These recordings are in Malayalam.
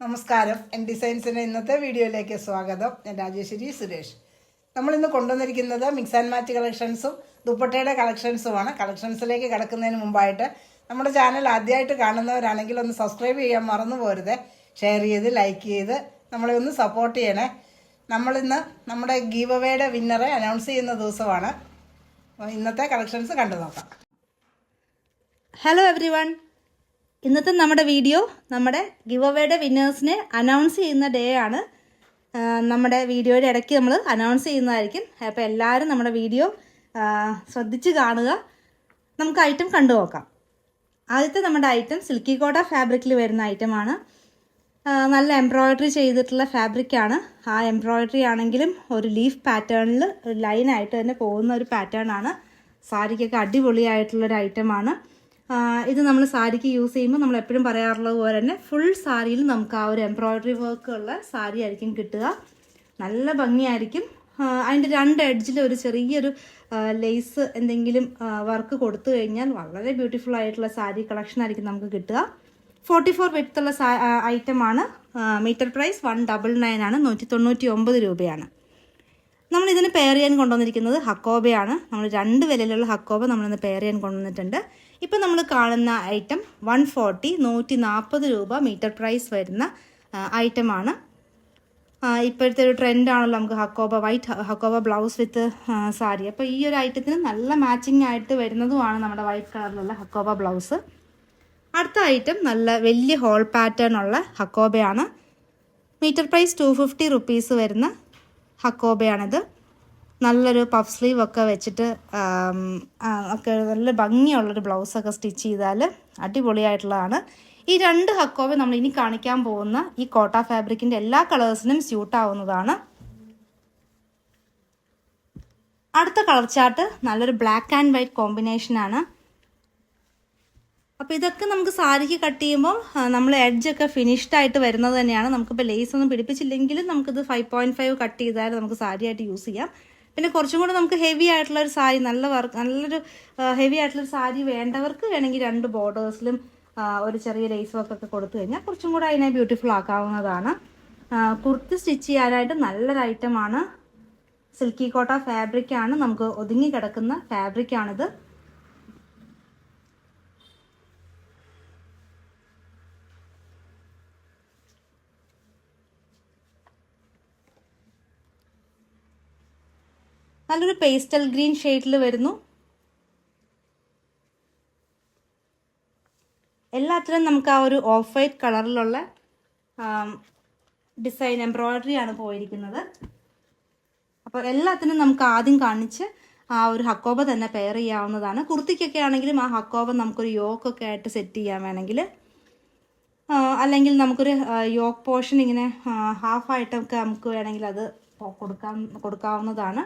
നമസ്കാരം. എൻ ഡിസൈൻസിൻ്റെ ഇന്നത്തെ വീഡിയോയിലേക്ക് സ്വാഗതം. ഞാൻ രാജേശ്വരി സുരേഷ്. നമ്മളിന്ന് കൊണ്ടുവന്നിരിക്കുന്നത് മിക്സ് ആൻഡ് മാച്ച് കളക്ഷൻസും ദുപ്പട്ടയുടെ കളക്ഷൻസുമാണ്. കളക്ഷൻസിലേക്ക് കിടക്കുന്നതിന് മുമ്പായിട്ട് നമ്മുടെ ചാനൽ ആദ്യമായിട്ട് കാണുന്നവരാണെങ്കിൽ ഒന്ന് സബ്സ്ക്രൈബ് ചെയ്യാൻ മറന്നു പോരുത്. ഷെയർ ചെയ്ത് ലൈക്ക് ചെയ്ത് നമ്മളെ ഒന്ന് സപ്പോർട്ട് ചെയ്യണേ. നമ്മളിന്ന് നമ്മുടെ ഗീവ് അവേയുടെ വിന്നറെ അനൗൺസ് ചെയ്യുന്ന ദിവസമാണ്. അപ്പോൾ ഇന്നത്തെ കളക്ഷൻസ് കണ്ടു നോക്കാം. ഹലോ എവ്രി വൺ, ഇന്നത്തെ നമ്മുടെ വീഡിയോ നമ്മുടെ ഗിവ് അവേയുടെ വിന്നേഴ്സിനെ അനൗൺസ് ചെയ്യുന്ന ഡേ ആണ്. നമ്മുടെ വീഡിയോയുടെ ഇടയ്ക്ക് നമ്മൾ അനൗൺസ് ചെയ്യുന്നതായിരിക്കും. അപ്പോൾ എല്ലാവരും നമ്മുടെ വീഡിയോ ശ്രദ്ധിച്ച് കാണുക. നമുക്ക് ഐറ്റം കണ്ടു നോക്കാം. ആദ്യത്തെ നമ്മുടെ ഐറ്റം സിൽക്കി കോട്ട ഫാബ്രിക്കിൽ വരുന്ന ഐറ്റമാണ്. നല്ല എംബ്രോയ്ഡറി ചെയ്തിട്ടുള്ള ഫാബ്രിക്കാണ്. ആ എംബ്രോയ്ഡറി ആണെങ്കിലും ഒരു ലീഫ് പാറ്റേണിൽ ഒരു ലൈനായിട്ട് തന്നെ പോകുന്ന ഒരു പാറ്റേൺ ആണ്. സാരിക്കൊക്കെ അടിപൊളിയായിട്ടുള്ളൊരു ഐറ്റമാണ്. ഇത് നമ്മൾ സാരിക്ക് യൂസ് ചെയ്യുമ്പോൾ നമ്മൾ എപ്പോഴും പറയാറുള്ളത് പോലെ തന്നെ ഫുൾ സാരിയിൽ നമുക്ക് ആ ഒരു എംബ്രോയ്ഡറി വർക്ക് ഉള്ള സാരി ആയിരിക്കും കിട്ടുക. നല്ല ഭംഗിയായിരിക്കും. അതിൻ്റെ രണ്ട് എഡ്ജിൽ ഒരു ചെറിയൊരു ലേസ് എന്തെങ്കിലും വർക്ക് കൊടുത്തു കഴിഞ്ഞാൽ വളരെ ബ്യൂട്ടിഫുൾ ആയിട്ടുള്ള സാരി കളക്ഷൻ ആയിരിക്കും നമുക്ക് കിട്ടുക. 44 വിഡ്ത്തുള്ള ഐറ്റമാണ്. മീറ്റർ പ്രൈസ് 199 ആണ്. 199 രൂപയാണ്. നമ്മളിതിന് പെയർ ചെയ്യാൻ കൊണ്ടുവന്നിരിക്കുന്നത് ഹക്കോബയാണ്. നമ്മൾ 2 വിലയിലുള്ള ഹക്കോബ നമ്മളിന്ന് പെയർ ചെയ്യാൻ കൊണ്ടുവന്നിട്ടുണ്ട്. ഇപ്പം നമ്മൾ കാണുന്ന ഐറ്റം 140 രൂപ മീറ്റർ പ്രൈസ് വരുന്ന ഐറ്റമാണ്. ഇപ്പോഴത്തെ ഒരു ട്രെൻഡാണല്ലോ നമുക്ക് ഹക്കോബ, വൈറ്റ് ഹക്കോബ ബ്ലൗസ് വിത്ത് സാരി. അപ്പോൾ ഈ ഒരു ഐറ്റത്തിന് നല്ല മാച്ചിങ് ആയിട്ട് വരുന്നതുമാണ് നമ്മുടെ വൈറ്റ് കളറിലുള്ള ഹക്കോബ ബ്ലൗസ്. അടുത്ത ഐറ്റം നല്ല വലിയ ഹോൾ പാറ്റേൺ ഉള്ള ഹക്കോബയാണ്. മീറ്റർ പ്രൈസ് 250 റുപ്പീസ് വരുന്ന ഹക്കോബയാണിത്. നല്ലൊരു പഫ് സ്ലീവ് ഒക്കെ വെച്ചിട്ട് ഒക്കെ നല്ല ഭംഗിയുള്ളൊരു ബ്ലൗസൊക്കെ സ്റ്റിച്ച് ചെയ്താൽ അടിപൊളിയായിട്ടുള്ളതാണ്. ഈ 2 ഹക്കോബ നമ്മൾ ഇനി കാണിക്കാൻ പോകുന്ന ഈ കോട്ട ഫാബ്രിക്കിൻ്റെ എല്ലാ കളേഴ്സിനും സ്യൂട്ടാവുന്നതാണ്. അടുത്ത കളർ ചാർട്ട് നല്ലൊരു ബ്ലാക്ക് ആൻഡ് വൈറ്റ് കോമ്പിനേഷനാണ്. അപ്പോൾ ഇതൊക്കെ നമുക്ക് സാരിക്ക് കട്ട് ചെയ്യുമ്പോൾ നമ്മൾ എഡ്ജൊക്കെ ഫിനിഷ്ഡ് ആയിട്ട് വരുന്നത് തന്നെയാണ്. നമുക്കിപ്പോൾ ലേസ് ഒന്നും പിടിപ്പിച്ചില്ലെങ്കിലും നമുക്കിത് 5.5 കട്ട് ചെയ്താൽ നമുക്ക് സാരിയായിട്ട് യൂസ് ചെയ്യാം. പിന്നെ കുറച്ചും കൂടെ നമുക്ക് ഹെവി ആയിട്ടുള്ളൊരു സാരി, നല്ലൊരു ഹെവി ആയിട്ടുള്ളൊരു സാരി വേണ്ടവർക്ക് വേണമെങ്കിൽ 2 ബോർഡേഴ്സിലും ഒരു ചെറിയ ലേസ് വർക്കൊക്കെ കൊടുത്തു കഴിഞ്ഞാൽ കുറച്ചും കൂടെ അതിനെ ബ്യൂട്ടിഫുൾ ആക്കാവുന്നതാണ്. കുർത്തി സ്റ്റിച്ച് ചെയ്യാനായിട്ട് നല്ലൊരു ഐറ്റമാണ്. സിൽക്കി കോട്ട ഫാബ്രിക്കാണ്. നമുക്ക് ഒതുങ്ങി കിടക്കുന്ന ഫാബ്രിക്കാണിത്. നല്ലൊരു പേസ്റ്റൽ ഗ്രീൻ ഷെയ്ഡിൽ വരുന്നു. എല്ലാത്തിനും നമുക്ക് ആ ഒരു ഓഫ് വൈറ്റ് കളറിലുള്ള ഡിസൈൻ എംബ്രോയ്ഡറി ആണ് പോയിരിക്കുന്നത്. അപ്പോൾ എല്ലാത്തിനും നമുക്ക് ആദ്യം കാണിച്ച് ആ ഒരു ഹക്കോബ തന്നെ പെയർ ചെയ്യാവുന്നതാണ്. കുർത്തിക്കൊക്കെ ആണെങ്കിലും ആ ഹക്കോബ നമുക്കൊരു യോക്കൊക്കെ ആയിട്ട് സെറ്റ് ചെയ്യാൻ വേണമെങ്കിൽ, അല്ലെങ്കിൽ നമുക്കൊരു യോക്ക് പോർഷൻ ഇങ്ങനെ ഹാഫായിട്ടൊക്കെ നമുക്ക് വേണമെങ്കിൽ അത് കൊടുക്കാവുന്നതാണ്.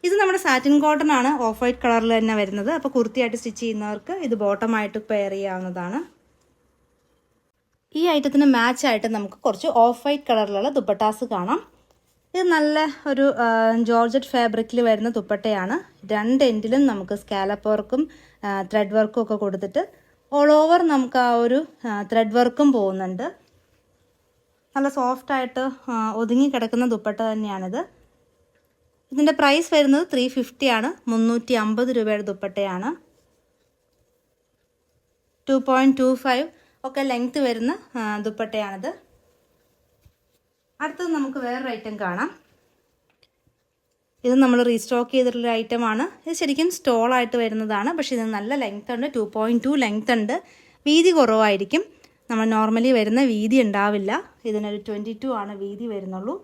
ഇത് നമ്മുടെ സാറ്റിൻ കോട്ടൺ ആണ്. ഓഫ് വൈറ്റ് കളറിൽ തന്നെ വരുന്നത്. അപ്പോൾ കുർത്തിയായിട്ട് സ്റ്റിച്ച് ചെയ്യുന്നവർക്ക് ഇത് ബോട്ടമായിട്ട് പെയർ ചെയ്യാവുന്നതാണ്. ഈ ഐറ്റത്തിന് മാച്ചായിട്ട് നമുക്ക് കുറച്ച് ഓഫ് വൈറ്റ് കളറിലുള്ള ദുപ്പട്ടാസ് കാണാം. ഇത് നല്ല ഒരു ജോർജറ്റ് ഫാബ്രിക്കിൽ വരുന്ന ദുപ്പട്ടയാണ്. 2 എൻഡിലും നമുക്ക് സ്കാലപ്പ് വർക്കും ത്രെഡ് വർക്കും ഒക്കെ കൊടുത്തിട്ട് ഓൾ ഓവർ നമുക്ക് ആ ഒരു ത്രെഡ് വർക്കും പോകുന്നുണ്ട്. നല്ല സോഫ്റ്റായിട്ട് ഒതുങ്ങി കിടക്കുന്ന ദുപ്പട്ട തന്നെയാണിത്. ഇതിൻ്റെ പ്രൈസ് വരുന്നത് 350 ആണ്. 350 രൂപയുടെ ദുപ്പട്ടയാണ്. 2.25 ഒക്കെ ലെങ്ത് വരുന്ന ദുപ്പട്ടയാണിത്. അടുത്തത് നമുക്ക് വേറൊരു ഐറ്റം കാണാം. ഇത് നമ്മൾ റീസ്റ്റോക്ക് ചെയ്തിട്ടുള്ള ഐറ്റമാണ്. ഇത് ശരിക്കും സ്റ്റോളായിട്ട് വരുന്നതാണ്. പക്ഷേ ഇത് നല്ല ലെങ്ത് ഉണ്ട്. 2.2 ലെങ്ത് ഉണ്ട്. വീതി കുറവായിരിക്കും. നമ്മൾ നോർമലി വരുന്ന വീതി ഉണ്ടാവില്ല. ഇതിനൊരു 22 ആണ് വീതി വരുന്നുള്ളൂ.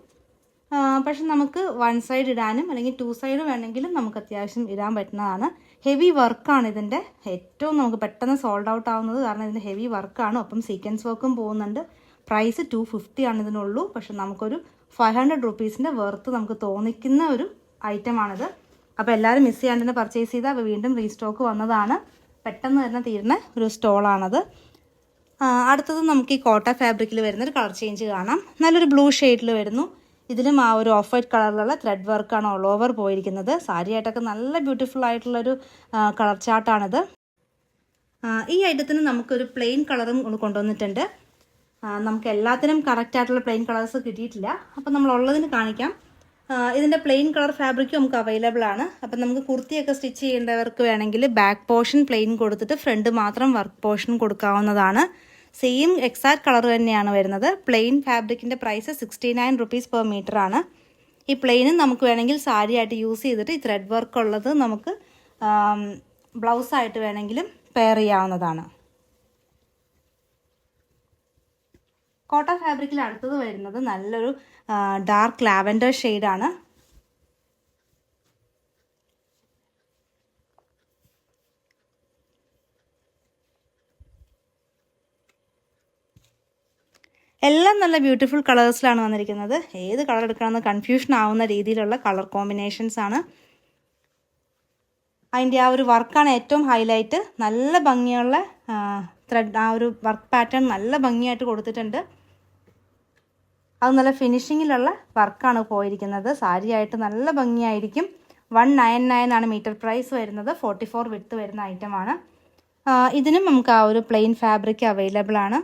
പക്ഷെ നമുക്ക് 1 സൈഡ് ഇടാനും അല്ലെങ്കിൽ 2 സൈഡ് വേണമെങ്കിലും നമുക്ക് അത്യാവശ്യം ഇടാൻ പറ്റുന്നതാണ്. ഹെവി വർക്കാണ് ഇതിൻ്റെ ഏറ്റവും നമുക്ക് പെട്ടെന്ന് സോൾഡ് ഔട്ട് ആവുന്നത്. കാരണം ഇതിൻ്റെ ഹെവി വർക്കാണ്. ഒപ്പം സീക്വൻസ് വർക്കും പോകുന്നുണ്ട്. പ്രൈസ് 250 ആണ് ഇതിനുള്ളൂ. പക്ഷെ നമുക്കൊരു 500 റുപ്പീസിൻ്റെ വെർത്ത് നമുക്ക് തോന്നിക്കുന്ന ഒരു ഐറ്റമാണിത്. അപ്പോൾ എല്ലാവരും മിസ് ചെയ്യാണ്ട് തന്നെ പർച്ചേസ് ചെയ്താൽ അപ്പോൾ വീണ്ടും റീസ്റ്റോക്ക് വന്നതാണ്. പെട്ടെന്ന് തന്നെ തീരുന്ന ഒരു സ്റ്റോളാണത്. അടുത്തത് നമുക്ക് ഈ കോട്ട ഫാബ്രിക്കിൽ വരുന്നൊരു കളർ ചേഞ്ച് കാണാം. നല്ലൊരു ബ്ലൂ ഷെയ്ഡിൽ വരുന്നു. ഇതിലും ആ ഒരു ഓഫ് വൈറ്റ് കളറിലുള്ള ത്രെഡ് വർക്കാണ് ഓൾ ഓവർ പോയിരിക്കുന്നത്. സാരിയായിട്ടൊക്കെ നല്ല ബ്യൂട്ടിഫുൾ ആയിട്ടുള്ളൊരു കളർ ചാർട്ടാണിത്. ഈ ഐറ്റത്തിന് നമുക്കൊരു പ്ലെയിൻ കളറും കൊണ്ടുവന്നിട്ടുണ്ട്. നമുക്ക് എല്ലാത്തിനും കറക്റ്റായിട്ടുള്ള പ്ലെയിൻ കളേഴ്സ് കിട്ടിയിട്ടില്ല. അപ്പം നമ്മളുള്ളതിന് കാണിക്കാം. ഇതിൻ്റെ പ്ലെയിൻ കളർ ഫാബ്രിക്കും നമുക്ക് അവൈലബിൾ ആണ്. അപ്പം നമുക്ക് കുർത്തിയൊക്കെ സ്റ്റിച്ച് ചെയ്യേണ്ടവർക്ക് വേണമെങ്കിൽ ബാക്ക് പോർഷൻ പ്ലെയിൻ കൊടുത്തിട്ട് ഫ്രണ്ട് മാത്രം വർക്ക് പോർഷൻ കൊടുക്കാവുന്നതാണ്. സെയിം എക്സാക്ട് കളർ തന്നെയാണ് വരുന്നത്. പ്ലെയിൻ ഫാബ്രിക്കിൻ്റെ പ്രൈസ് 69 റുപ്പീസ് പെർ മീറ്റർ ആണ്. ഈ പ്ലെയിനും നമുക്ക് വേണമെങ്കിൽ സാരി ആയിട്ട് യൂസ് ചെയ്തിട്ട് ഈ ത്രെഡ് വർക്ക് ഉള്ളത് നമുക്ക് ബ്ലൗസായിട്ട് വേണമെങ്കിലും പെയർ ചെയ്യാവുന്നതാണ്. കോട്ടൺ ഫാബ്രിക്കിൽ അടുത്തത് വരുന്നത് നല്ലൊരു ഡാർക്ക് ലാവൻഡർ ഷെയ്ഡാണ്. എല്ലാം നല്ല ബ്യൂട്ടിഫുൾ കളേഴ്സിലാണ് വന്നിരിക്കുന്നത്. ഏത് കളർ എടുക്കണമെന്ന് കൺഫ്യൂഷൻ ആവുന്ന രീതിയിലുള്ള കളർ കോമ്പിനേഷൻസ് ആണ്. അതിൻ്റെ ആ ഒരു വർക്കാണ് ഏറ്റവും ഹൈലൈറ്റ്. നല്ല ഭംഗിയുള്ള ത്രെഡ്, ആ ഒരു വർക്ക് പാറ്റേൺ നല്ല ഭംഗിയായിട്ട് കൊടുത്തിട്ടുണ്ട്. അത് നല്ല ഫിനിഷിങ്ങിലുള്ള വർക്കാണ് പോയിരിക്കുന്നത്. സാരിയായിട്ട് നല്ല ഭംഗിയായിരിക്കും. 199 ആണ് മീറ്റർ പ്രൈസ് വരുന്നത്. 44 വിഡ്ത്ത് വരുന്ന ഐറ്റമാണ്. ഇതിനും നമുക്ക് ആ ഒരു പ്ലെയിൻ ഫാബ്രിക് അവൈലബിൾ ആണ്.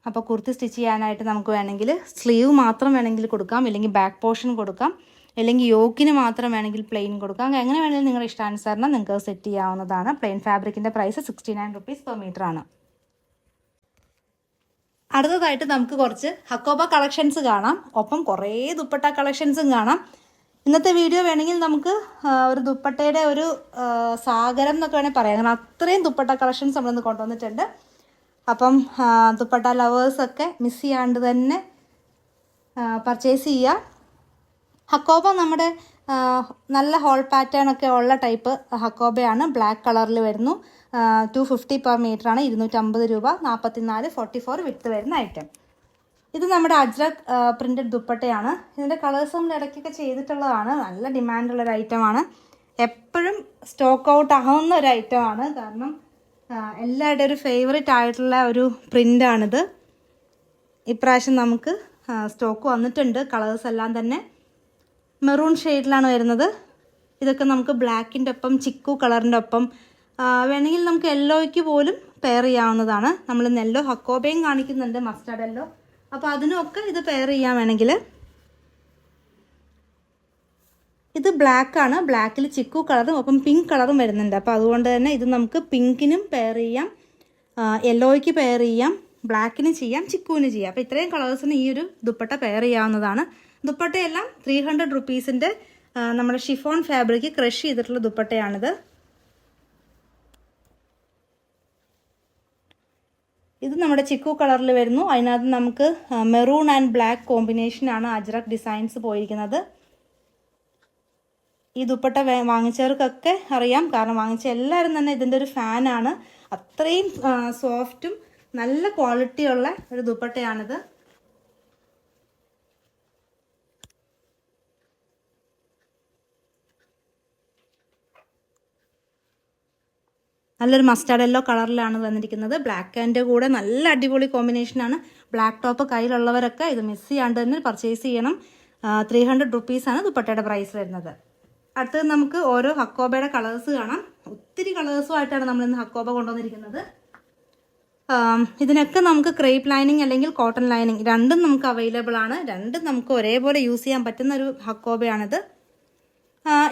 അപ്പോൾ കുർത്തി സ്റ്റിച്ച് ചെയ്യാനായിട്ട് നമുക്ക് വേണമെങ്കിൽ സ്ലീവ് മാത്രം വേണമെങ്കിൽ കൊടുക്കാം, അല്ലെങ്കിൽ ബാക്ക് പോർഷൻ കൊടുക്കാം, അല്ലെങ്കിൽ യോക്കിന് മാത്രം വേണമെങ്കിൽ പ്ലെയിൻ കൊടുക്കാം. എങ്ങനെ വേണമെങ്കിലും നിങ്ങളുടെ ഇഷ്ടാനുസരണം നിങ്ങൾക്ക് സെറ്റ് ചെയ്യാവുന്നതാണ്. പ്ലെയിൻ ഫാബ്രിക്കിൻ്റെ പ്രൈസ് 69 റുപ്പീസ് പെർ മീറ്റർ ആണ്. അടുത്തതായിട്ട് നമുക്ക് കുറച്ച് ഹക്കോബ കളക്ഷൻസ് കാണാം. ഒപ്പം കുറേ ദുപ്പട്ട കളക്ഷൻസും കാണാം. ഇന്നത്തെ വീഡിയോ വേണമെങ്കിൽ നമുക്ക് ഒരു ദുപ്പട്ടയുടെ ഒരു സാഗരം എന്നൊക്കെ വേണമെങ്കിൽ പറയാം. കാരണം അത്രയും ദുപ്പട്ട കളക്ഷൻസ് നമ്മളിന്ന് കൊണ്ടുവന്നിട്ടുണ്ട്. അപ്പം ദുപ്പട്ട ലവേഴ്സൊക്കെ മിസ് ചെയ്യാണ്ട് തന്നെ പർച്ചേസ് ചെയ്യുക. ഹക്കോബ നമ്മുടെ നല്ല ഹോൾ പാറ്റേൺ ഒക്കെ ഉള്ള ടൈപ്പ് ഹക്കോബയാണ്. ബ്ലാക്ക് കളറിൽ വരുന്നു. 250 പെർ മീറ്റർ ആണ്. 250 രൂപ. 44 44 വിഡ്ത്ത് വരുന്ന ഐറ്റം. ഇത് നമ്മുടെ അജ്രക് പ്രിൻറ്റഡ് ദുപ്പട്ടയാണ്. ഇതിൻ്റെ കളേഴ്സ് നമ്മൾ ഇടയ്ക്കൊക്കെ ചെയ്തിട്ടുള്ളതാണ്. നല്ല ഡിമാൻഡുള്ളൊരു ഐറ്റമാണ്. എപ്പോഴും സ്റ്റോക്ക് ഔട്ട് ആവുന്ന ഒരു ഐറ്റമാണ്. കാരണം എല്ലാവരുടെയും ഒരു ഫേവറേറ്റ് ആയിട്ടുള്ള ഒരു പ്രിൻ്റാണിത്. ഇപ്രാവശ്യം നമുക്ക് സ്റ്റോക്ക് വന്നിട്ടുണ്ട്. കളേഴ്സ് എല്ലാം തന്നെ മെറൂൺ ഷെയ്ഡിലാണ് വരുന്നത്. ഇതൊക്കെ നമുക്ക് ബ്ലാക്കിൻ്റെ ഒപ്പം ചിക്കു കളറിൻ്റെ ഒപ്പം വേണമെങ്കിൽ നമുക്ക് യെല്ലോയ്ക്ക് പോലും പെയർ ചെയ്യാവുന്നതാണ്. നമ്മൾ യെല്ലോ ഹക്കോബയും കാണിക്കുന്നുണ്ട്, മസ്റ്റാർഡ് യെല്ലോ. അപ്പോൾ അതിനൊക്കെ ഇത് പെയർ ചെയ്യാൻ വേണമെങ്കിൽ. ഇത് ബ്ലാക്കാണ്. ബ്ലാക്കിൽ ചിക്കു കളറും ഒപ്പം പിങ്ക് കളറും വരുന്നുണ്ട്. അപ്പോൾ അതുകൊണ്ട് തന്നെ ഇത് നമുക്ക് പിങ്കിനും പെയർ ചെയ്യാം, യെല്ലോയ്ക്ക് പെയർ ചെയ്യാം, ബ്ലാക്കിന് ചെയ്യാം, ചിക്കുവിന് ചെയ്യാം. അപ്പോൾ ഇത്രയും കളേഴ്സിന് ഈ ഒരു ദുപ്പട്ട പെയർ ചെയ്യാവുന്നതാണ്. ദുപ്പട്ടയെല്ലാം 300 റുപ്പീസിൻ്റെ നമ്മുടെ ഷിഫോൺ ഫാബ്രിക് ക്രഷ് ചെയ്തിട്ടുള്ള ദുപ്പട്ടയാണിത്. ഇത് നമ്മുടെ ചിക്കു കളറിൽ വരുന്നു. അതിനകത്ത് നമുക്ക് മെറൂൺ ആൻഡ് ബ്ലാക്ക് കോമ്പിനേഷനാണ് അജ്രക് ഡിസൈൻസ് പോയിരിക്കുന്നത്. ഈ ദുപ്പട്ട വാങ്ങിച്ചവർക്കൊക്കെ അറിയാം. കാരണം വാങ്ങിച്ച എല്ലാവരും തന്നെ ഇതിൻ്റെ ഒരു ഫാനാണ്. അത്രയും സോഫ്റ്റും നല്ല ക്വാളിറ്റിയുള്ള ഒരു ദുപ്പട്ടയാണിത്. നല്ലൊരു മസ്റ്റാർഡ് യെല്ലോ കളറിലാണ് വന്നിരിക്കുന്നത്. ബ്ലാക്കിൻ്റെ കൂടെ നല്ല അടിപൊളി കോമ്പിനേഷനാണ്. ബ്ലാക്ക് ടോപ്പ് കയ്യിലുള്ളവരൊക്കെ ഇത് മിസ് ചെയ്യാണ്ട് തന്നെ പർച്ചേസ് ചെയ്യണം. 300 റുപ്പീസാണ് ദുപ്പട്ടയുടെ പ്രൈസ് വരുന്നത്. അടുത്തത് നമുക്ക് ഓരോ ഹക്കോബയുടെ കളേഴ്സ് കാണാം. ഒത്തിരി കളേഴ്സുമായിട്ടാണ് നമ്മളിന്ന് ഹക്കോബ കൊണ്ടുവന്നിരിക്കുന്നത്. ഇതിനൊക്കെ നമുക്ക് ക്രേപ്പ് ലൈനിങ് അല്ലെങ്കിൽ കോട്ടൺ ലൈനിങ് രണ്ടും നമുക്ക് അവൈലബിൾ ആണ്. രണ്ടും നമുക്ക് ഒരേപോലെ യൂസ് ചെയ്യാൻ പറ്റുന്ന ഒരു ഹക്കോബയാണിത്.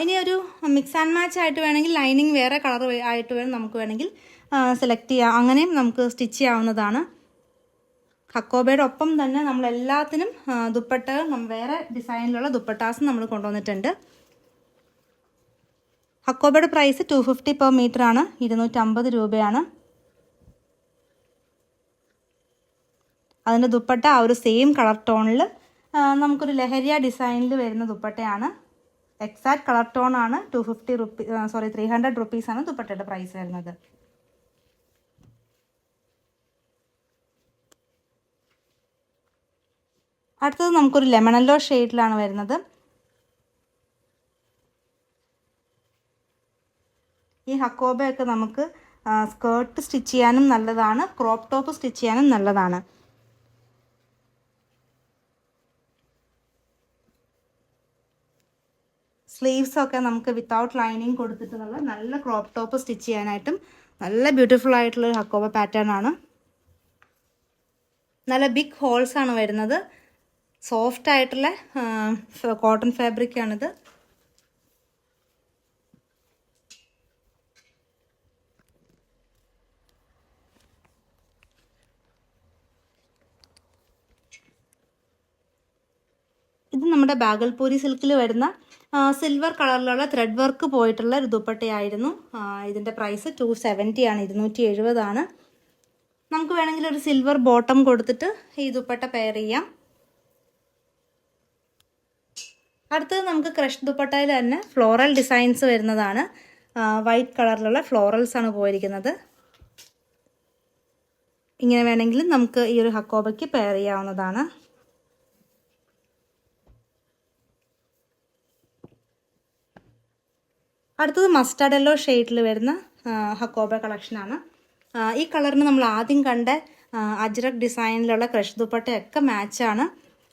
ഇനി ഒരു മിക്സ് ആൻഡ് മാച്ച് ആയിട്ട് വേണമെങ്കിൽ ലൈനിങ് വേറെ കളർ ആയിട്ട് വേണം നമുക്ക് വേണമെങ്കിൽ സെലക്ട് ചെയ്യാം. അങ്ങനെയും നമുക്ക് സ്റ്റിച്ച് ചെയ്യാവുന്നതാണ്. ഹക്കോബയുടെ ഒപ്പം തന്നെ നമ്മളെല്ലാത്തിനും ദുപ്പട്ട വേറെ ഡിസൈനിലുള്ള ദുപ്പട്ടാസ് നമ്മൾ കൊണ്ടുവന്നിട്ടുണ്ട്. ഹക്കോബയുടെ പ്രൈസ് 250 പെർ മീറ്റർ ആണ്. 250 രൂപയാണ്. അതിൻ്റെ ദുപ്പട്ട ആ ഒരു സെയിം കളർ ടോണിൽ നമുക്കൊരു ലഹരിയ ഡിസൈനിൽ വരുന്ന ദുപ്പട്ടയാണ്. എക്സാക്ട് കളർ ടോൺ ആണ്. 300 റുപ്പീസാണ് ദുപ്പട്ടയുടെ പ്രൈസ് വരുന്നത്. അടുത്തത് നമുക്കൊരു ലെമൺ യെല്ലോ ഷെയ്ഡിലാണ് വരുന്നത്. ഈ ഹക്കോബയൊക്കെ നമുക്ക് സ്കേർട്ട് സ്റ്റിച്ച് ചെയ്യാനും നല്ലതാണ്, ക്രോപ്പ് ടോപ്പ് സ്റ്റിച്ച് ചെയ്യാനും നല്ലതാണ്. സ്ലീവ്സൊക്കെ നമുക്ക് വിത്തൗട്ട് ലൈനിങ് കൊടുത്തിട്ടുള്ള നല്ല ക്രോപ്പ് ടോപ്പ് സ്റ്റിച്ച് ചെയ്യാനായിട്ടും നല്ല ബ്യൂട്ടിഫുൾ ആയിട്ടുള്ളൊരു ഹക്കോബ പാറ്റേൺ ആണ്. നല്ല ബിഗ് ഹോൾസാണ് വരുന്നത്. സോഫ്റ്റ് ആയിട്ടുള്ള കോട്ടൺ ഫാബ്രിക്കാണിത്. ഇത് നമ്മുടെ ബാഗൽപൂരി സിൽക്കിൽ വരുന്ന സിൽവർ കളറിലുള്ള ത്രെഡ് വർക്ക് പോയിട്ടുള്ള ഒരു ദുപ്പട്ടയായിരുന്നു. ഇതിൻ്റെ പ്രൈസ് 270 ആണ്, 270 ആണ്. നമുക്ക് വേണമെങ്കിൽ ഒരു സിൽവർ ബോട്ടം കൊടുത്തിട്ട് ഈ ദുപ്പട്ട പെയർ ചെയ്യാം. അടുത്തത് നമുക്ക് ക്രഷ് ദുപ്പട്ടയിൽ തന്നെ ഫ്ലോറൽ ഡിസൈൻസ് വരുന്നതാണ്. വൈറ്റ് കളറിലുള്ള ഫ്ലോറൽസ് ആണ് പോയിരിക്കുന്നത്. ഇങ്ങനെ വേണമെങ്കിലും നമുക്ക് ഈ ഒരു ഹക്കോബയ്ക്ക് പെയർ ചെയ്യാവുന്നതാണ്. അടുത്തത് മസ്റ്റാർഡ് യെല്ലോ ഷെയ്ഡിൽ വരുന്ന ഹക്കോബ കളക്ഷനാണ്. ഈ കളറിന് നമ്മൾ ആദ്യം കണ്ട അജ്രക് ഡിസൈനിലുള്ള ക്രഷ് ദുപ്പട്ടയൊക്കെ മാച്ചാണ്.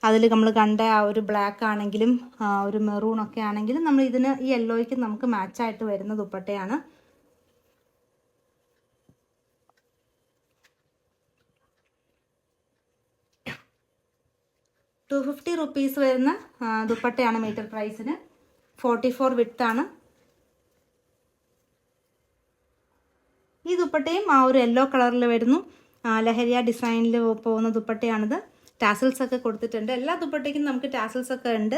അതിൽ നമ്മൾ കണ്ട ആ ഒരു ബ്ലാക്ക് ആണെങ്കിലും ഒരു മെറൂണൊക്കെ ആണെങ്കിലും നമ്മൾ ഇതിന് ഈ യെല്ലോയ്ക്ക് നമുക്ക് മാച്ചായിട്ട് വരുന്ന ദുപ്പട്ടയാണ്. ₹250 വരുന്ന ദുപ്പട്ടയാണ് മീറ്റർ പ്രൈസിന്. 44 വിഡ്ത്താണ്. ഈ ദുപ്പട്ടയും ആ ഒരു യെല്ലോ കളറിൽ വരുന്നു. ലഹരിയ ഡിസൈനിൽ പോകുന്ന ദുപ്പട്ടയാണിത്. ടാസൽസ് ഒക്കെ കൊടുത്തിട്ടുണ്ട്. എല്ലാ ദുപ്പട്ടയ്ക്കും നമുക്ക് ടാസൽസ് ഒക്കെ ഉണ്ട്.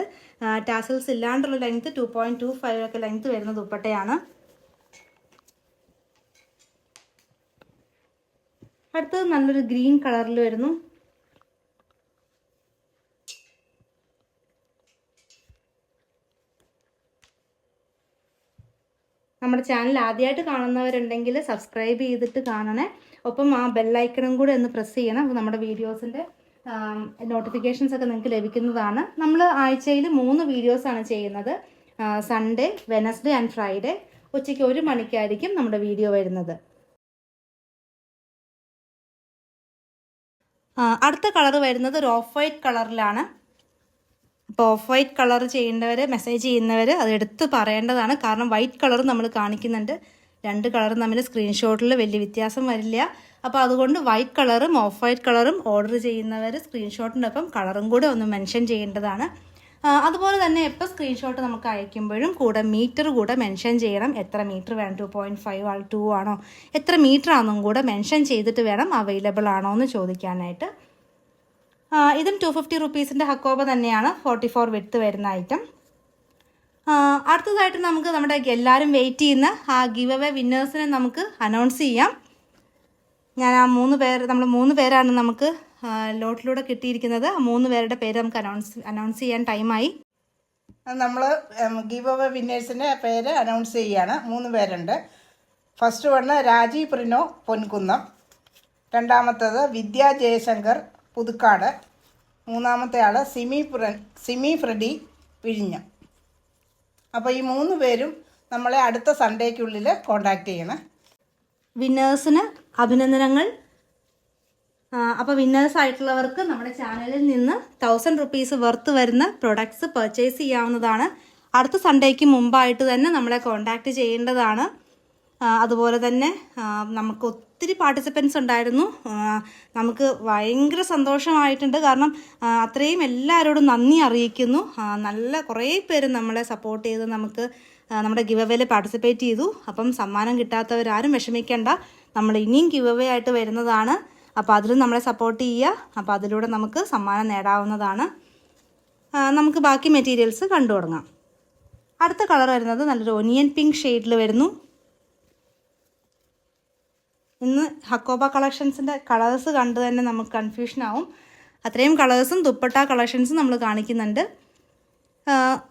ടാസൽസ് ഇല്ലാണ്ടുള്ള ലെങ്ത് 2.25 ഒക്കെ ലെങ്ത് വരുന്ന ദുപ്പട്ടയാണ്. അടുത്തത് നല്ലൊരു ഗ്രീൻ കളറിൽ വരുന്നു. നമ്മുടെ ചാനൽ ആദ്യമായിട്ട് കാണുന്നവരുണ്ടെങ്കിൽ സബ്സ്ക്രൈബ് ചെയ്തിട്ട് കാണണേ. ഒപ്പം ആ ബെല്ലൈക്കണും കൂടെ ഒന്ന് പ്രസ് ചെയ്യണം. അപ്പോൾ നമ്മുടെ വീഡിയോസിൻ്റെ നോട്ടിഫിക്കേഷൻസ് ഒക്കെ നിങ്ങൾക്ക് ലഭിക്കുന്നതാണ്. നമ്മൾ ആഴ്ചയിൽ 3 വീഡിയോസാണ് ചെയ്യുന്നത്. സൺഡേ, വെനസ്ഡേ ആൻഡ് ഫ്രൈഡേ ഉച്ചയ്ക്ക് 1 മണിക്കായിരിക്കും നമ്മുടെ വീഡിയോ വരുന്നത്. അടുത്ത കളർ വരുന്നത് ഒരു ഓഫ് വൈറ്റ് കളറിലാണ്. അപ്പോൾ ഓഫ് വൈറ്റ് കളർ ചെയ്യേണ്ടവർ, മെസ്സേജ് ചെയ്യുന്നവർ അത് എടുത്ത് പറയേണ്ടതാണ്. കാരണം വൈറ്റ് കളർ നമ്മൾ കാണിക്കുന്നുണ്ട്. 2 കളറും തമ്മിൽ സ്ക്രീൻഷോട്ടിൽ വലിയ വ്യത്യാസം വരില്ല. അപ്പോൾ അതുകൊണ്ട് വൈറ്റ് കളറും ഓഫ് വൈറ്റ് കളറും ഓർഡർ ചെയ്യുന്നവർ സ്ക്രീൻഷോട്ടിൻ്റെ ഒപ്പം കളറും കൂടെ ഒന്ന് മെൻഷൻ ചെയ്യേണ്ടതാണ്. അതുപോലെ തന്നെ എപ്പോൾ സ്ക്രീൻഷോട്ട് നമുക്ക് അയക്കുമ്പോഴും കൂടെ മീറ്റർ കൂടെ മെൻഷൻ ചെയ്യണം. എത്ര മീറ്റർ വേണം, 2.5 ആണോ 2 ആണോ, എത്ര മീറ്റർ ആണെന്നും കൂടെ മെൻഷൻ ചെയ്തിട്ട് വേണം അവൈലബിൾ ആണോ എന്ന് ചോദിക്കാനായിട്ട്. ഇതും ₹250 ഹക്കോബ തന്നെയാണ്. 44 വിഡ്ത്ത് വരുന്ന ഐറ്റം. അടുത്തതായിട്ട് നമുക്ക് നമ്മുടെ എല്ലാവരും വെയിറ്റ് ചെയ്യുന്ന ആ ഗിവ് അവേ വിന്നേഴ്സിനെ നമുക്ക് അനൗൺസ് ചെയ്യാം. ഞാൻ ആ 3 പേരാണ് നമുക്ക് ലോട്ടിലൂടെ കിട്ടിയിരിക്കുന്നത്. ആ 3 പേരുടെ പേര് നമുക്ക് അനൗൺസ് ചെയ്യാൻ ടൈമായി. നമ്മൾ ഗിവ് അവേ വിന്നേഴ്സിൻ്റെ പേര് അനൗൺസ് ചെയ്യുകയാണ്. 3 പേരുണ്ട്. ഫസ്റ്റ് വണ് രാജി പ്രിനോ പൊൻകുന്നം, രണ്ടാമത്തേത് വിദ്യ ജയശങ്കർ പുതുക്കാട്, മൂന്നാമത്തെ ആൾ സിമി ഫ്രെഡി വിഴിഞ്ഞം. അപ്പോൾ ഈ 3 പേരും നമ്മളെ അടുത്ത സൺഡേക്കുള്ളിൽ കോൺടാക്റ്റ് ചെയ്യണം. വിന്നേഴ്സിന് അഭിനന്ദനങ്ങൾ. അപ്പോൾ വിന്നേഴ്സ് ആയിട്ടുള്ളവർക്ക് നമ്മുടെ ചാനലിൽ നിന്ന് ₹1000 വർത്ത് വരുന്ന പ്രൊഡക്ട്സ് പർച്ചേസ് ചെയ്യാവുന്നതാണ്. അടുത്ത സൺഡേക്ക് മുമ്പായിട്ട് തന്നെ നമ്മളെ കോൺടാക്റ്റ് ചെയ്യേണ്ടതാണ്. അതുപോലെ തന്നെ നമുക്ക് ഒത്തിരി പാർട്ടിസിപ്പൻസ് ഉണ്ടായിരുന്നു. നമുക്ക് ഭയങ്കര സന്തോഷമായിട്ടുണ്ട്. കാരണം അത്രയും എല്ലാവരോടും നന്ദി അറിയിക്കുന്നു. നല്ല കുറേ പേര് നമ്മളെ സപ്പോർട്ട് ചെയ്ത് നമുക്ക് നമ്മുടെ ഗിവ് അവേയിൽ പാർട്ടിസിപ്പേറ്റ് ചെയ്തു. അപ്പം സമ്മാനം കിട്ടാത്തവരാരും വിഷമിക്കേണ്ട. നമ്മൾ ഇനിയും ഗിവ് അവേ ആയിട്ട് വരുന്നതാണ്. അപ്പോൾ അതിലും നമ്മളെ സപ്പോർട്ട് ചെയ്യുക. അപ്പോൾ അതിലൂടെ നമുക്ക് സമ്മാനം നേടാവുന്നതാണ്. നമുക്ക് ബാക്കി മെറ്റീരിയൽസ് കണ്ടു തുടങ്ങാം. അടുത്ത കളർ വരുന്നത് നല്ലൊരു ഒനിയൻ പിങ്ക് ഷെയ്ഡിൽ വരുന്നു. ഇന്ന് ഹക്കോബ കളക്ഷൻസിൻ്റെ കളേഴ്സ് കണ്ട് തന്നെ നമുക്ക് കൺഫ്യൂഷൻ ആവും. അത്രയും കളേഴ്സും ദുപ്പട്ട കളക്ഷൻസും നമ്മൾ കാണിക്കുന്നുണ്ട്.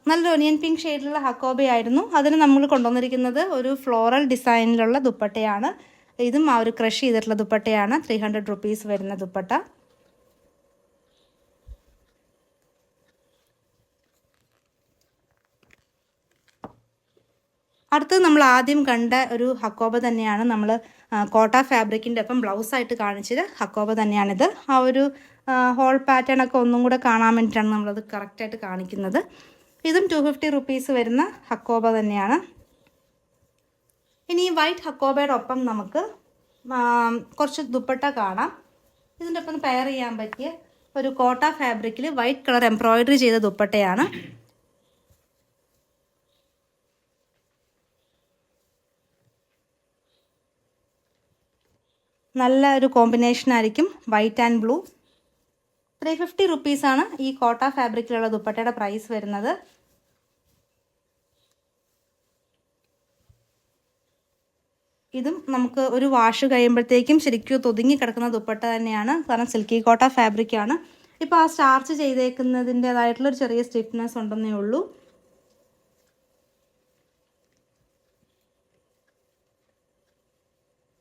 നല്ലൊരു ഒനിയൻ പിങ്ക് ഷെയ്ഡിലുള്ള ഹക്കോബയായിരുന്നു. അതിന് നമ്മൾ കൊണ്ടുവന്നിരിക്കുന്നത് ഒരു ഫ്ലോറൽ ഡിസൈനിലുള്ള ദുപ്പട്ടയാണ്. ഇതും ആ ഒരു ക്രഷ് ചെയ്തിട്ടുള്ള ദുപ്പട്ടയാണ്. ₹300 വരുന്ന ദുപ്പട്ട. അടുത്തത് നമ്മൾ ആദ്യം കണ്ട ഒരു ഹക്കോബ തന്നെയാണ്. നമ്മൾ കോട്ട ഫാബ്രിക്കിൻ്റെ ഒപ്പം ബ്ലൗസായിട്ട് കാണിച്ചത് ഹക്കോബ തന്നെയാണിത്. ആ ഒരു ഹോൾ പാറ്റേൺ ഒക്കെ ഒന്നും കൂടെ കാണാൻ വേണ്ടിയിട്ടാണ് നമ്മളത് കറക്റ്റായിട്ട് കാണിക്കുന്നത്. ഇതും ₹250 വരുന്ന ഹക്കോബ തന്നെയാണ്. ഇനി വൈറ്റ് ഹക്കോബയുടെ ഒപ്പം നമുക്ക് കുറച്ച് ദുപ്പട്ട കാണാം. ഇതിൻ്റെ ഒപ്പം പെയർ ചെയ്യാൻ പറ്റിയ ഒരു കോട്ട ഫാബ്രിക്കിൽ വൈറ്റ് കളർ എംബ്രോയിഡറി ചെയ്ത ദുപ്പട്ടയാണ്. നല്ല ഒരു കോമ്പിനേഷൻ ആയിരിക്കും, വൈറ്റ് ആൻഡ് ബ്ലൂ. 350 റുപ്പീസാണ് ഈ കോട്ട ഫാബ്രിക്കിലുള്ള ദുപ്പട്ടയുടെ പ്രൈസ് വരുന്നത്. ഇതും നമുക്ക് ഒരു വാഷ് കഴിയുമ്പോഴത്തേക്കും ശരിക്കും ഒതുങ്ങി കിടക്കുന്ന ദുപ്പട്ട തന്നെയാണ്, കാരണം സിൽക്കി കോട്ട ഫാബ്രിക്കാണ്. ഇപ്പോൾ ആ സ്റ്റാർച്ച് ചെയ്തേക്കുന്നതിൻ്റെതായിട്ടുള്ളൊരു ചെറിയ സ്റ്റിഫ്നെസ് ഉണ്ടെന്നേ ഉള്ളൂ.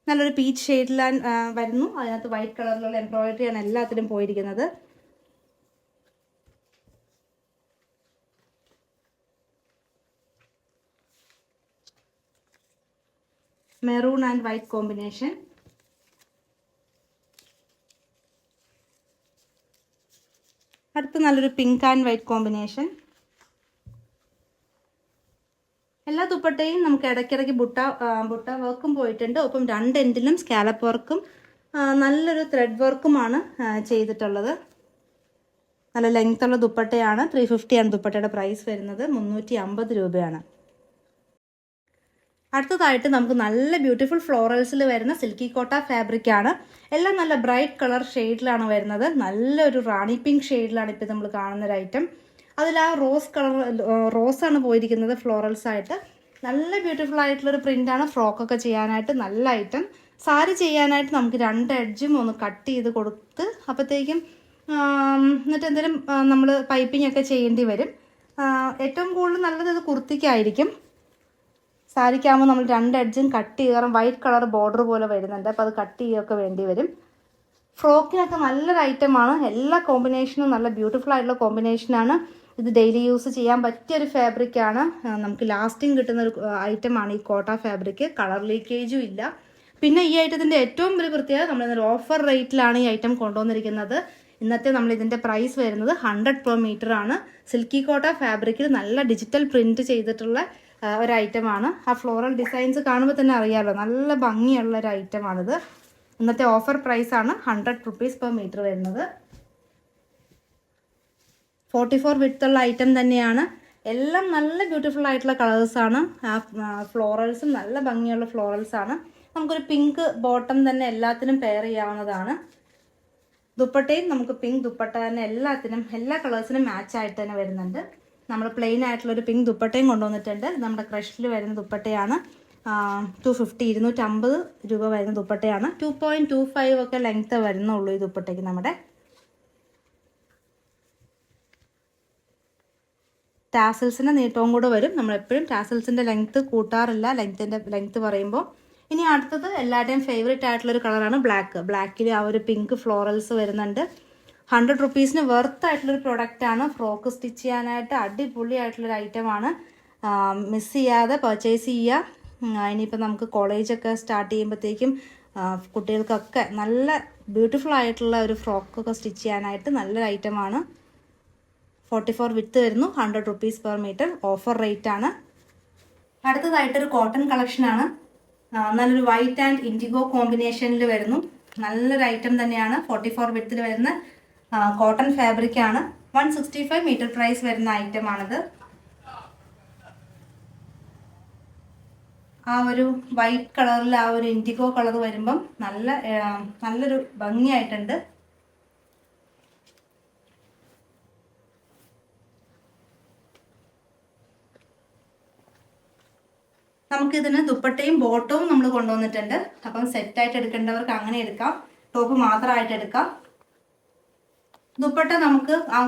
നല്ലൊരു പീച്ച് ഷെയ്ഡിലാണ് വരുന്നു. അതിനകത്ത് വൈറ്റ് കളറിലുള്ള എംബ്രോയിഡറിയാണ് എല്ലാത്തിലും പോയിരിക്കുന്നത്. Maroon and white combination. അടുത്ത് നല്ലൊരു പിങ്ക് ആൻഡ് വൈറ്റ് കോമ്പിനേഷൻ. എല്ലാ ദുപ്പട്ടയും നമുക്ക് ഇടയ്ക്കിടയ്ക്ക് ബുട്ട വർക്കും പോയിട്ടുണ്ട്. ഒപ്പം 2 എൻഡിലും സ്കാലപ്പ് വർക്കും നല്ലൊരു ത്രെഡ് വർക്കുമാണ് ചെയ്തിട്ടുള്ളത്. നല്ല ലെങ്ത്തുള്ള ദുപ്പട്ടയാണ്. 350 ആണ് ദുപ്പട്ടയുടെ പ്രൈസ് വരുന്നത്. 350 രൂപയാണ്. അടുത്തതായിട്ട് നമുക്ക് നല്ല ബ്യൂട്ടിഫുൾ ഫ്ലോറൽസിൽ വരുന്ന സിൽക്കി കോട്ട ഫാബ്രിക്കാണ്. എല്ലാം നല്ല ബ്രൈറ്റ് കളർ ഷെയ്ഡിലാണ് വരുന്നത്. നല്ലൊരു റാണി പിങ്ക് ഷെയ്ഡിലാണ് ഇപ്പോൾ നമ്മൾ കാണുന്നൊരു ഐറ്റം. അതിൽ ആ റോസാണ് പോയിരിക്കുന്നത് ഫ്ലോറൽസ് ആയിട്ട്. നല്ല ബ്യൂട്ടിഫുൾ ആയിട്ടുള്ളൊരു പ്രിൻ്റാണ്. ഫ്രോക്കൊക്കെ ചെയ്യാനായിട്ട് നല്ല ഐറ്റം. സാരി ചെയ്യാനായിട്ട് നമുക്ക് 2 എഡ്ജും ഒന്ന് കട്ട് ചെയ്ത് കൊടുത്ത് അപ്പോഴത്തേക്കും എന്നിട്ട് എന്തെങ്കിലും നമ്മൾ പൈപ്പിംഗ് ഒക്കെ ചെയ്യേണ്ടി വരും. ഏറ്റവും കൂടുതൽ നല്ലത് ഇത് കുർത്തിക്കായിരിക്കും. സാരിക്കാകുമ്പോൾ നമ്മൾ 2 എഡ്ജും കട്ട് ചെയ്യുക, കാരണം വൈറ്റ് കളർ ബോർഡർ പോലെ വരുന്നുണ്ട്, അപ്പോൾ അത് കട്ട് ചെയ്യുകയൊക്കെ വേണ്ടി വരും. ഫ്രോക്കിനൊക്കെ നല്ലൊരു ഐറ്റമാണ്. എല്ലാ കോമ്പിനേഷനും നല്ല ബ്യൂട്ടിഫുൾ ആയിട്ടുള്ള കോമ്പിനേഷനാണ്. ഇത് ഡെയിലി യൂസ് ചെയ്യാൻ പറ്റിയൊരു ഫാബ്രിക്കാണ്. നമുക്ക് ലാസ്റ്റിംഗ് കിട്ടുന്നൊരു ഐറ്റമാണ് ഈ കോട്ട ഫാബ്രിക്. കളർ ലീക്കേജും ഇല്ല. പിന്നെ ഈ ഐറ്റത്തിൻ്റെ ഏറ്റവും വലിയ പ്രത്യേകത, നമ്മളിന്നൊരു ഓഫർ റേറ്റിലാണ് ഈ ഐറ്റം കൊണ്ടുവന്നിരിക്കുന്നത്. ഇന്നത്തെ നമ്മൾ ഇതിൻ്റെ പ്രൈസ് വരുന്നത് 100 per meter ആണ്. സിൽക്കി കോട്ട ഫാബ്രിക്കിൽ നല്ല ഡിജിറ്റൽ പ്രിൻറ്റ് ചെയ്തിട്ടുള്ള ഒരു ഐറ്റമാണ്. ആ ഫ്ലോറൽ ഡിസൈൻസ് കാണുമ്പോൾ തന്നെ അറിയാമല്ലോ, നല്ല ഭംഗിയുള്ള ഒരു ഐറ്റമാണിത്. ഇന്നത്തെ ഓഫർ പ്രൈസാണ് 100 rupees per meter വരുന്നത്. 44 വിഡ്ത്തുള്ള ഐറ്റം തന്നെയാണ്. എല്ലാം നല്ല ബ്യൂട്ടിഫുൾ ആയിട്ടുള്ള കളേഴ്സാണ്. ഫ്ലോറൽസും നല്ല ഭംഗിയുള്ള ഫ്ലോറൽസാണ്. നമുക്കൊരു പിങ്ക് ബോട്ടം തന്നെ എല്ലാത്തിനും പെയർ ചെയ്യാവുന്നതാണ്. ദുപ്പട്ടയും നമുക്ക് പിങ്ക് ദുപ്പട്ട തന്നെ എല്ലാത്തിനും എല്ലാ കളേഴ്സിനും മാച്ചായിട്ട് തന്നെ വരുന്നുണ്ട്. നമ്മൾ പ്ലെയിൻ ആയിട്ടുള്ളൊരു പിങ്ക് ദുപ്പട്ടയും കൊണ്ടുവന്നിട്ടുണ്ട്. നമ്മുടെ ക്രഷിൽ വരുന്ന ദുപ്പട്ടയാണ്. 250 രൂപ വരുന്ന ദുപ്പട്ടയാണ്. 2.25 ഒക്കെ ലെങ്ത്ത് വരുന്നുള്ളൂ ഈ ദുപ്പട്ടയ്ക്ക്. നമ്മുടെ ടാസൽസിൻ്റെ നീട്ടവും കൂടെ വരും. നമ്മളെപ്പോഴും ടാസൽസിൻ്റെ ലെങ്ത്ത് കൂട്ടാറില്ല ലെങ്ത്ത് പറയുമ്പോൾ. ഇനി അടുത്തത് എല്ലാവരുടെയും ഫേവറേറ്റ് ആയിട്ടുള്ളൊരു കളറാണ് ബ്ലാക്ക്. ബ്ലാക്കിൽ ആ ഒരു പിങ്ക് ഫ്ലോറൽസ് വരുന്നുണ്ട്. 100 rupeesന് വെർത്ത് ആയിട്ടുള്ളൊരു പ്രൊഡക്റ്റാണ്. ഫ്രോക്ക് സ്റ്റിച്ച് ചെയ്യാനായിട്ട് അടിപൊളി ആയിട്ടുള്ളൊരു ഐറ്റമാണ്. മിസ് ചെയ്യാതെ പർച്ചേസ് ചെയ്യുക. ഇനിയിപ്പോൾ നമുക്ക് കോളേജൊക്കെ സ്റ്റാർട്ട് ചെയ്യുമ്പോഴത്തേക്കും കുട്ടികൾക്കൊക്കെ നല്ല ബ്യൂട്ടിഫുൾ ആയിട്ടുള്ള ഒരു ഫ്രോക്കൊക്കെ സ്റ്റിച്ച് ചെയ്യാനായിട്ട് നല്ലൊരു ഐറ്റമാണ്. 44 വിഡ്ത്ത് വരുന്നു. 100 rupees per meter. Offer rate ആണ്. അടുത്തതായിട്ടൊരു കോട്ടൺ കളക്ഷനാണ്. നല്ലൊരു വൈറ്റ് ആൻഡ് ഇൻഡിഗോ കോമ്പിനേഷനിൽ വരുന്നു. നല്ലൊരു ഐറ്റം തന്നെയാണ്. 44 വിഡ്ത്തിൽ വരുന്ന കോട്ടൺ ഫാബ്രിക്കാണ്. 165 meter പ്രൈസ് വരുന്ന ഐറ്റമാണിത്. ആ ഒരു വൈറ്റ് കളറിൽ ആ ഒരു ഇൻഡിഗോ കളർ വരുമ്പം നല്ലൊരു ഭംഗിയായിട്ടുണ്ട്. നമുക്കിതിന് ദുപ്പട്ടയും ബോട്ടവും നമ്മൾ കൊണ്ടുവന്നിട്ടുണ്ട്. അപ്പം സെറ്റായിട്ട് എടുക്കേണ്ടവർക്ക് അങ്ങനെ എടുക്കാം, ടോപ്പ് മാത്രമായിട്ട് എടുക്കാം. ദുപ്പട്ട നമുക്ക് ആ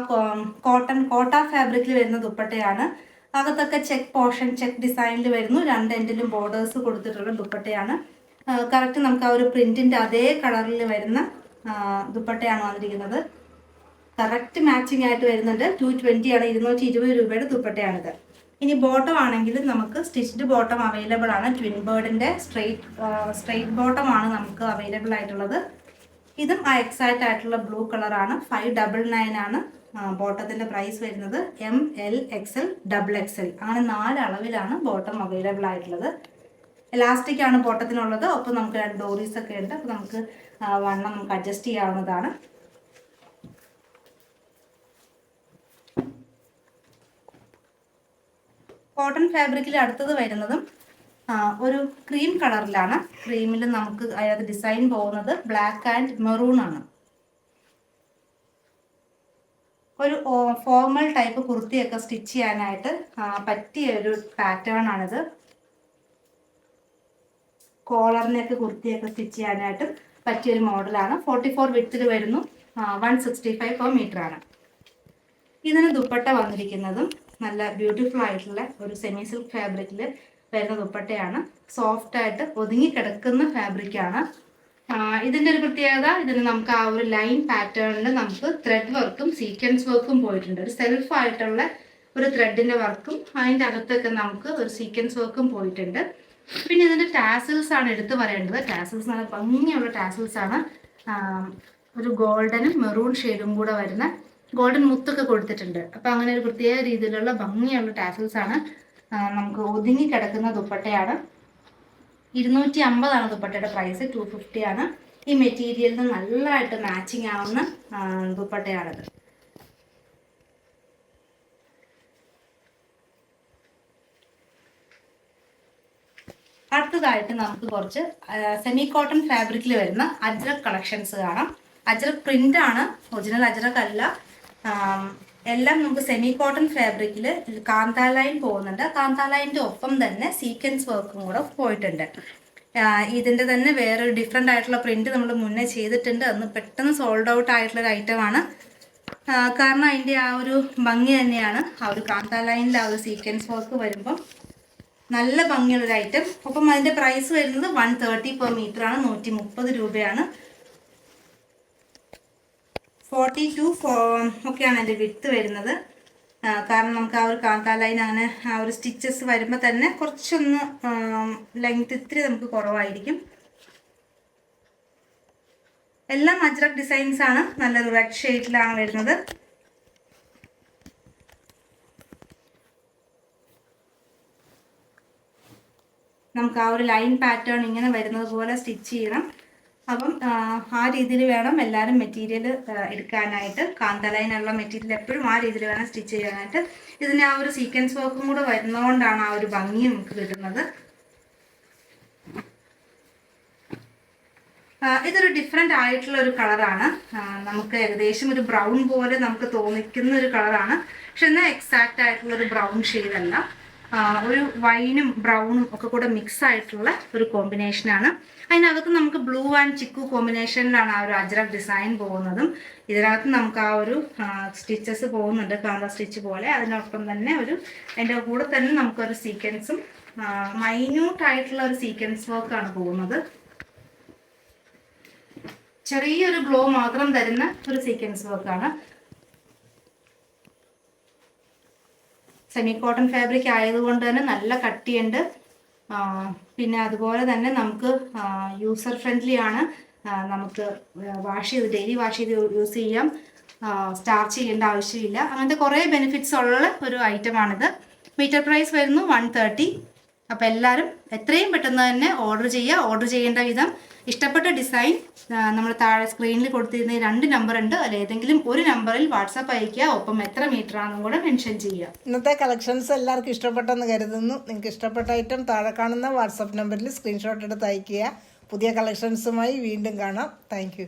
കോട്ട ഫാബ്രിക്കിൽ വരുന്ന ദുപ്പട്ടയാണ്. അകത്തൊക്കെ ചെക്ക് ഡിസൈനിൽ വരുന്നു. 2 എൻഡിലും ബോർഡേഴ്സ് കൊടുത്തിട്ടുള്ള ദുപ്പട്ടയാണ്. കറക്റ്റ് നമുക്ക് ആ ഒരു പ്രിന്റിന്റെ അതേ കളറിൽ വരുന്ന ദുപ്പട്ടയാണ് വന്നിരിക്കുന്നത്. കറക്റ്റ് മാച്ചിങ് ആയിട്ട് വരുന്നുണ്ട്. 220 ആണ്. 220 രൂപയുടെ ദുപ്പട്ടയാണിത്. ഇനി ബോട്ടം ആണെങ്കിൽ നമുക്ക് സ്റ്റിച്ച്ഡ് ബോട്ടം അവൈലബിൾ ആണ്. ട്വിൻ ബേർഡിന്റെ സ്ട്രെയിറ്റ് ബോട്ടം ആണ് നമുക്ക് അവൈലബിൾ ആയിട്ടുള്ളത്. ഇതും ആ എക്സാക്റ്റ് ആയിട്ടുള്ള ബ്ലൂ കളറാണ്. 599 ആണ് ബോട്ടത്തിന്റെ പ്രൈസ് വരുന്നത്. ML XL XXL അങ്ങനെ 4 അളവിലാണ് ബോട്ടം അവൈലബിൾ ആയിട്ടുള്ളത്. ഇലാസ്റ്റിക് ആണ് ബോട്ടത്തിനുള്ളത്. ഒപ്പം നമുക്ക് 2 ഡോറീസ് ഒക്കെ ഉണ്ട്. അപ്പോൾ നമുക്ക് വണ്ണം നമുക്ക് അഡ്ജസ്റ്റ് ചെയ്യാവുന്നതാണ്. കോട്ടൺ ഫാബ്രിക്കിൽ അടുത്തത് വരുന്നതും ഒരു ക്രീം കളറിലാണ്. ക്രീമിൽ നമുക്ക് അതായത് ഡിസൈൻ പോകുന്നത് ബ്ലാക്ക് ആൻഡ് മെറൂൺ ആണ്. ഒരു ഫോർമൽ ടൈപ്പ് കുർത്തിയൊക്കെ സ്റ്റിച്ച് ചെയ്യാനായിട്ട് പറ്റിയ ഒരു പാറ്റേൺ ആണിത്. കോളറിനെയൊക്കെ കുർത്തിയൊക്കെ സ്റ്റിച്ച് ചെയ്യാനായിട്ട് പറ്റിയൊരു മോഡലാണ്. 44 വിഡ്ത്തിൽ വരുന്നു. 165 പെർ മീറ്റർ ആണ്. ഇതിന് ദുപ്പട്ട വന്നിരിക്കുന്നതും നല്ല ബ്യൂട്ടിഫുൾ ആയിട്ടുള്ള ഒരു സെമി സിൽക്ക് ഫാബ്രിക്കിൽ വരുന്ന ദുപ്പട്ടയാണ്. സോഫ്റ്റ് ആയിട്ട് ഒതുങ്ങി കിടക്കുന്ന ഫാബ്രിക്കാണ്. ഇതിൻ്റെ ഒരു പ്രത്യേകത, ഇതിന് നമുക്ക് ആ ഒരു ലൈൻ പാറ്റേണിൽ നമുക്ക് ത്രെഡ് വർക്കും സീക്വൻസ് വർക്കും പോയിട്ടുണ്ട്. ഒരു സെൽഫ് ആയിട്ടുള്ള ഒരു ത്രെഡിന്റെ വർക്കും അതിൻ്റെ അകത്തൊക്കെ നമുക്ക് ഒരു സീക്വൻസ് വർക്കും പോയിട്ടുണ്ട്. പിന്നെ ഇതിന്റെ ടാസിൽസ് ആണ് എടുത്തു പറയേണ്ടത്. ടാസിൽസ് നല്ല ഭംഗിയുള്ള ടാസിൽസ് ആണ്. ഒരു ഗോൾഡനും മെറൂൺ ഷെയ്ഡും കൂടെ വരുന്ന ഗോൾഡൻ മുത്തൊക്കെ കൊടുത്തിട്ടുണ്ട്. അപ്പം അങ്ങനെ ഒരു പ്രത്യേക രീതിയിലുള്ള ഭംഗിയുള്ള ടാസിൽസ് ആണ്. നമുക്ക് ഒതുങ്ങി കിടക്കുന്ന ദുപ്പട്ടയാണ്. 250 ആണ് ദുപ്പട്ടയുടെ പ്രൈസ്. 250 ആണ്. ഈ മെറ്റീരിയലിന് നല്ലതായിട്ട് മാച്ചിങ് ആവുന്ന ദുപ്പട്ടയാണിത്. അടുത്തതായിട്ട് നമുക്ക് കുറച്ച് സെമി കോട്ടൺ ഫാബ്രിക്കിൽ വരുന്ന അജ്രക് കളക്ഷൻസ് കാണാം. അജ്രക് പ്രിന്റ് ആണ്, ഒറിജിനൽ അജ്രക് അല്ല. എല്ലാം നമുക്ക് സെമി കോട്ടൺ ഫാബ്രിക്കിൽ കാന്ത ലൈൻ പോകുന്നുണ്ട്. കാന്ത ലൈനിന്റെ ഒപ്പം തന്നെ സീക്വൻസ് വർക്കും കൂടെ പോയിട്ടുണ്ട്. ഇതിന്റെ തന്നെ വേറൊരു ഡിഫറെന്റ് ആയിട്ടുള്ള പ്രിന്റ് നമ്മൾ മുന്നേ ചെയ്തിട്ടുണ്ട്. അന്ന് പെട്ടെന്ന് സോൾഡ് ഔട്ട് ആയിട്ടുള്ള ഒരു ഐറ്റമാണ്. കാരണം അതിന്റെ ആ ഒരു ഭംഗി തന്നെയാണ്. ആ ഒരു കാന്ത ലൈനിൽ ആ ഒരു സീക്വൻസ് വർക്ക് വരുമ്പോൾ നല്ല ഭംഗിയുള്ളൊരു ഐറ്റം. അപ്പം അതിന്റെ പ്രൈസ് വരുന്നത് 130 പെർ മീറ്റർ ആണ്. 130 രൂപയാണ്. 42 ഒക്കെയാണ് അതിൻ്റെ വിഡ്ത്ത് വരുന്നത്. കാരണം നമുക്ക് ആ ഒരു കാന്ത ലൈൻ അങ്ങനെ ആ ഒരു സ്റ്റിച്ചസ് വരുമ്പോൾ തന്നെ കുറച്ചൊന്ന് ലെങ്ത് ഇത്തിരി നമുക്ക് കുറവായിരിക്കും. എല്ലാം അജ്രക് ഡിസൈൻസ് ആണ്. നല്ലൊരു റെഡ് ഷെയ്ഡിലാണ് വരുന്നത്. നമുക്ക് ആ ഒരു ലൈൻ പാറ്റേൺ ഇങ്ങനെ വരുന്നത് പോലെ സ്റ്റിച്ച് ചെയ്യണം. അപ്പം ആ രീതിയിൽ വേണം എല്ലാവരും മെറ്റീരിയൽ എടുക്കാനായിട്ട്. കാന്ത ലൈനുള്ള മെറ്റീരിയൽ എപ്പോഴും ആ രീതിയിൽ വേണം സ്റ്റിച്ച് ചെയ്യാനായിട്ട്. ഇതിന് ആ ഒരു സീക്വൻസ് വർക്കും കൂടെ വരുന്നതുകൊണ്ടാണ് ആ ഒരു ഭംഗി നമുക്ക് കിട്ടുന്നത്. ഇതൊരു ഡിഫറെൻ്റ് ആയിട്ടുള്ള ഒരു കളറാണ്. നമുക്ക് ഏകദേശം ഒരു ബ്രൗൺ പോലെ നമുക്ക് തോന്നിക്കുന്ന ഒരു കളറാണ്. പക്ഷെ എന്നാൽ എക്സാക്റ്റ് ആയിട്ടുള്ള ഒരു ബ്രൗൺ ഷെയ്ഡല്ല. ഒരു വൈനും ബ്രൗണും ഒക്കെ കൂടെ മിക്സ് ആയിട്ടുള്ള ഒരു കോമ്പിനേഷനാണ്. അതിനകത്ത് നമുക്ക് ബ്ലൂ ആൻഡ് ചിക്കു കോമ്പിനേഷനിലാണ് ആ ഒരു അജ്രക് ഡിസൈൻ പോകുന്നതും. ഇതിനകത്ത് നമുക്ക് ആ ഒരു സ്റ്റിച്ചസ് പോകുന്നുണ്ട്, കാന്ത സ്റ്റിച്ച് പോലെ. അതിനൊപ്പം തന്നെ അതിൻ്റെ കൂടെ തന്നെ നമുക്കൊരു സീക്വൻസും മൈന്യൂട്ട് ആയിട്ടുള്ള ഒരു സീക്വൻസ് വർക്കാണ് പോകുന്നത്. ചെറിയൊരു ഗ്ലോ മാത്രം തരുന്ന ഒരു സീക്വൻസ് വർക്കാണ്. സെമി കോട്ടൺ ഫാബ്രിക് ആയതുകൊണ്ട് തന്നെ നല്ല കട്ടിയുണ്ട്. പിന്നെ അതുപോലെ തന്നെ നമുക്ക് യൂസർ ഫ്രണ്ട്ലി ആണ്. നമുക്ക് ഡെയിലി വാഷ് ചെയ്ത് യൂസ് ചെയ്യാം. സ്റ്റാർച്ച് ചെയ്യേണ്ട ആവശ്യമില്ല. അങ്ങനത്തെ കുറേ ബെനിഫിറ്റ്സ് ഉള്ള ഒരു ഐറ്റമാണിത്. മീറ്റർ പ്രൈസ് വരുന്നു 130. അപ്പോൾ എല്ലാവരും എത്രയും പെട്ടെന്ന് തന്നെ ഓർഡർ ചെയ്യുക. ഓർഡർ ചെയ്യേണ്ട വിധം ഇഷ്ടപ്പെട്ട ഡിസൈൻ നമ്മൾ താഴെ സ്ക്രീനിൽ കൊടുത്തിരുന്ന 2 നമ്പർ ഉണ്ട്. അതിൽ ഏതെങ്കിലും ഒരു നമ്പറിൽ വാട്സാപ്പ് അയയ്ക്കുക. ഒപ്പം എത്ര മീറ്റർ ആണെന്നും കൂടെ മെൻഷൻ ചെയ്യുക. ഇന്നത്തെ കളക്ഷൻസ് എല്ലാവർക്കും ഇഷ്ടപ്പെട്ടെന്ന് കരുതുന്നു. നിങ്ങൾക്ക് ഇഷ്ടപ്പെട്ട ഐറ്റം താഴെ കാണുന്ന വാട്സാപ്പ് നമ്പറിൽ സ്ക്രീൻഷോട്ട് എടുത്ത് അയയ്ക്കുക. പുതിയ കളക്ഷൻസുമായി വീണ്ടും കാണാം. താങ്ക്